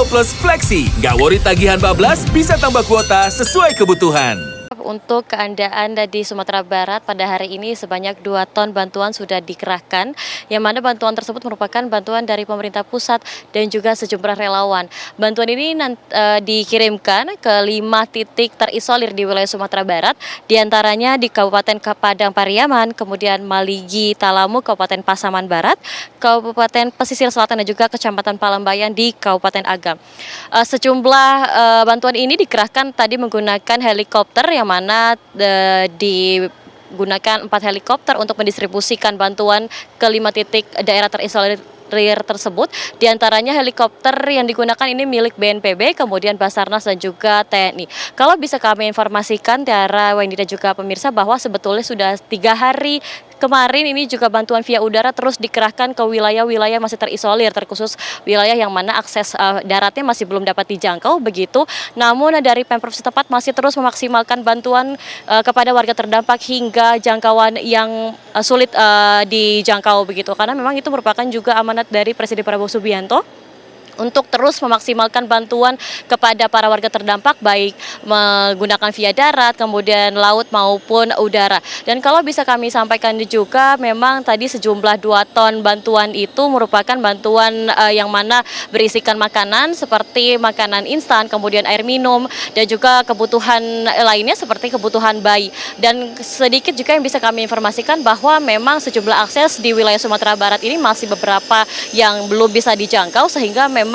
Plus Flexi. Nggak worry tagihan bablas, bisa tambah kuota sesuai kebutuhan. Untuk keadaan di Sumatera Barat pada hari ini sebanyak 2 ton bantuan sudah dikerahkan, yang mana bantuan tersebut merupakan bantuan dari pemerintah pusat dan juga sejumlah relawan. Bantuan ini dikirimkan ke 5 titik terisolir di wilayah Sumatera Barat, diantaranya di Kabupaten Padang Pariaman, kemudian Maligi Talamu, Kabupaten Pasaman Barat, Kabupaten Pesisir Selatan dan juga Kecamatan Palambayan di Kabupaten Agam. Sejumlah bantuan ini dikerahkan tadi menggunakan helikopter yang mana digunakan 4 helikopter untuk mendistribusikan bantuan ke 5 titik daerah terisolir tersebut. Di antaranya helikopter yang digunakan ini milik BNPB, kemudian Basarnas dan juga TNI. Kalau bisa kami informasikan, Tiara, Wendy dan juga pemirsa, bahwa sebetulnya sudah 3 hari kemarin ini juga bantuan via udara terus dikerahkan ke wilayah-wilayah masih terisolir, terkhusus wilayah yang mana akses daratnya masih belum dapat dijangkau begitu. Namun dari Pemprov setempat masih terus memaksimalkan bantuan kepada warga terdampak hingga jangkauan yang sulit dijangkau begitu. Karena memang itu merupakan juga amanat dari Presiden Prabowo Subianto untuk terus memaksimalkan bantuan kepada para warga terdampak, baik menggunakan via darat, kemudian laut maupun udara. Dan kalau bisa kami sampaikan juga, memang tadi sejumlah 2 ton bantuan itu merupakan bantuan yang mana berisikan makanan seperti makanan instan, kemudian air minum, dan juga kebutuhan lainnya seperti kebutuhan bayi. Dan sedikit juga yang bisa kami informasikan bahwa memang sejumlah akses di wilayah Sumatera Barat ini masih beberapa yang belum bisa dijangkau, sehingga memang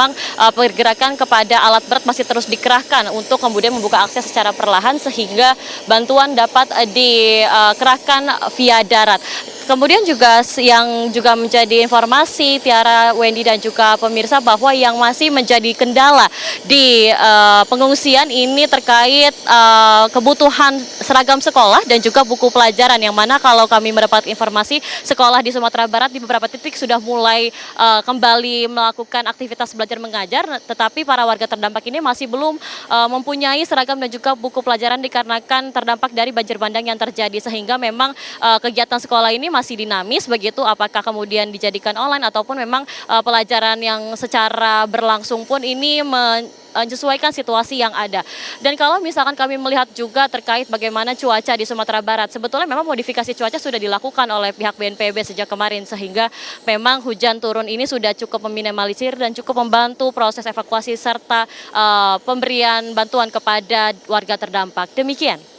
pergerakan kepada alat berat masih terus dikerahkan untuk kemudian membuka akses secara perlahan sehingga bantuan dapat dikerahkan via darat. Kemudian juga yang juga menjadi informasi, Tiara, Wendy dan juga pemirsa, bahwa yang masih menjadi kendala di pengungsian ini terkait kebutuhan seragam sekolah dan juga buku pelajaran, yang mana kalau kami mendapat informasi, sekolah di Sumatera Barat di beberapa titik sudah mulai kembali melakukan aktivitas belajar mengajar, tetapi para warga terdampak ini masih belum mempunyai seragam dan juga buku pelajaran dikarenakan terdampak dari banjir bandang yang terjadi, sehingga memang kegiatan sekolah ini masih dinamis begitu, apakah kemudian dijadikan online ataupun memang pelajaran yang secara berlangsung pun ini menyesuaikan situasi yang ada. Dan kalau misalkan kami melihat juga terkait bagaimana cuaca di Sumatera Barat, sebetulnya memang modifikasi cuaca sudah dilakukan oleh pihak BNPB sejak kemarin, sehingga memang hujan turun ini sudah cukup meminimalisir dan cukup membantu proses evakuasi serta pemberian bantuan kepada warga terdampak. Demikian.